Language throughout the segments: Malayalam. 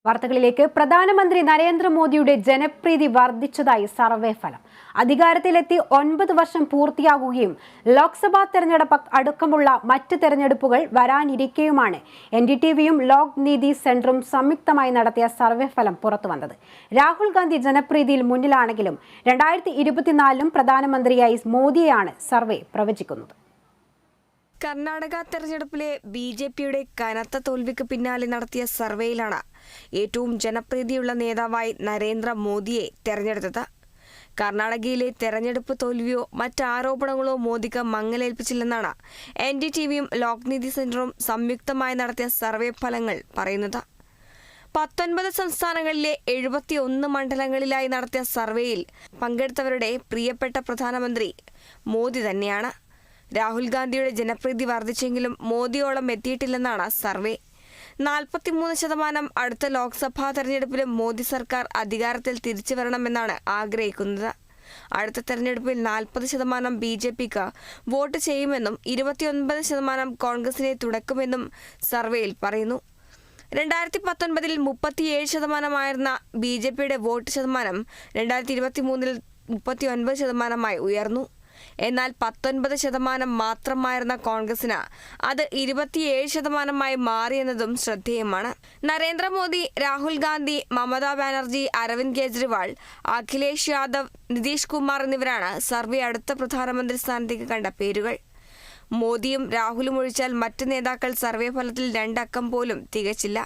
വാർത്തകളിലേക്ക്. പ്രധാനമന്ത്രി നരേന്ദ്രമോദിയുടെ ജനപ്രീതി വർദ്ധിച്ചതായി സർവേ ഫലം. അധികാരത്തിലെത്തി 9 വർഷം പൂർത്തിയാകുകയും ലോക്സഭാ തെരഞ്ഞെടുപ്പ് അടക്കമുള്ള മറ്റ് തെരഞ്ഞെടുപ്പുകൾ വരാനിരിക്കെയുമാണ് NDTVയും ലോക് നീതി സെന്ററും സംയുക്തമായി നടത്തിയ സർവേ ഫലം പുറത്തുവന്നത്. രാഹുൽ ഗാന്ധി ജനപ്രീതിയിൽ മുന്നിലാണെങ്കിലും 2024 പ്രധാനമന്ത്രിയായി മോദിയെയാണ് സർവേ പ്രവചിക്കുന്നത്. കർണാടക തെരഞ്ഞെടുപ്പിലെ BJPയുടെ കനത്ത തോൽവിക്ക് പിന്നാലെ നടത്തിയ സർവേയിലാണ് ഏറ്റവും ജനപ്രീതിയുള്ള നേതാവായി നരേന്ദ്രമോദിയെ തെരഞ്ഞെടുത്തത്. കർണാടകയിലെ തെരഞ്ഞെടുപ്പ് തോൽവിയോ മറ്റ് ആരോപണങ്ങളോ മോദിക്ക് മങ്ങലേൽപ്പിച്ചില്ലെന്നാണ് NDTVയും ലോക് നീതി സെന്ററും സംയുക്തമായി നടത്തിയ സർവേ ഫലങ്ങൾ പറയുന്നത്. 19 സംസ്ഥാനങ്ങളിലെ 71 മണ്ഡലങ്ങളിലായി നടത്തിയ സർവേയിൽ പങ്കെടുത്തവരുടെ പ്രിയപ്പെട്ട പ്രധാനമന്ത്രി മോദി തന്നെയാണ്. രാഹുൽ ഗാന്ധിയുടെ ജനപ്രീതി വർദ്ധിച്ചെങ്കിലും മോദിയോളം എത്തിയിട്ടില്ലെന്നാണ് സർവേ. 43% അടുത്ത ലോക്സഭാ തെരഞ്ഞെടുപ്പിലും മോദി സർക്കാർ അധികാരത്തിൽ തിരിച്ചു വരണമെന്നാണ് ആഗ്രഹിക്കുന്നത്. അടുത്ത തെരഞ്ഞെടുപ്പിൽ 40% BJPക്ക് വോട്ട് ചെയ്യുമെന്നും 29% കോൺഗ്രസിനെ തുടക്കുമെന്നും സർവേയിൽ പറയുന്നു. 2019 37% BJPയുടെ വോട്ട് ശതമാനം 2023 39% ഉയർന്നു. എന്നാൽ 19% മാത്രമായിരുന്ന കോൺഗ്രസിന് അത് 27% മാറിയെന്നതും ശ്രദ്ധേയമാണ്. നരേന്ദ്രമോദി, രാഹുൽ ഗാന്ധി, മമതാ ബാനർജി, അരവിന്ദ് കെജ്രിവാൾ, അഖിലേഷ് യാദവ്, നിതീഷ് കുമാർ എന്നിവരാണ് സർവേ അടുത്ത പ്രധാനമന്ത്രി സ്ഥാനത്തേക്ക് കണ്ട പേരുകൾ. മോദിയും രാഹുലും ഒഴിച്ചാൽ മറ്റ് നേതാക്കൾ സർവേ ഫലത്തിൽ 2 അക്കം പോലും തികച്ചില്ല.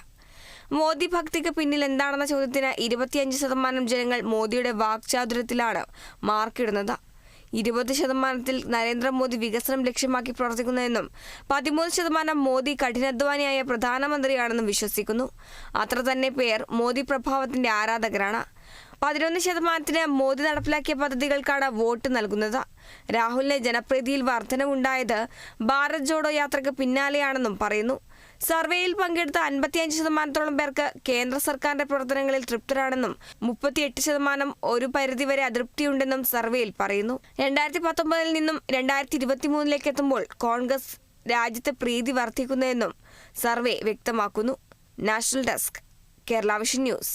മോദി ഭക്തിക്ക് പിന്നിൽ എന്താണെന്ന ചോദ്യത്തിന് 25% ജനങ്ങൾ മോദിയുടെ വാക്ചാതുര്യത്തിലാണ് മാർക്കിടുന്നത്. 20% നരേന്ദ്രമോദി വികസനം ലക്ഷ്യമാക്കി പ്രവർത്തിക്കുന്നതെന്നും 13% മോദി കഠിനാധ്വാനിയായ പ്രധാനമന്ത്രിയാണെന്നും വിശ്വസിക്കുന്നു. അത്ര തന്നെ പേർ മോദി പ്രഭാവത്തിന്റെ ആരാധകരാണ്. 11% മോദി നടപ്പിലാക്കിയ പദ്ധതികൾക്കാണ് വോട്ട് നൽകുന്നത്. രാഹുലിന് ജനപ്രീതിയിൽ വർധനവുണ്ടായത് ഭാരത് ജോഡോ യാത്രയ്ക്ക് പിന്നാലെയാണെന്നും പറയുന്നു. സർവേയിൽ പങ്കെടുത്ത 55% പേർക്ക് കേന്ദ്ര സർക്കാരിന്റെ പ്രവർത്തനങ്ങളിൽ തൃപ്തരാണെന്നും 38% ഒരു പരിധിവരെ അതൃപ്തിയുണ്ടെന്നും സർവേയിൽ പറയുന്നു. 2019 നിന്നും 2023 എത്തുമ്പോൾ കോൺഗ്രസ് രാജ്യത്തെ പ്രീതി വർദ്ധിക്കുന്നതെന്നും സർവേ വ്യക്തമാക്കുന്നു. National desk, Kerala vision news.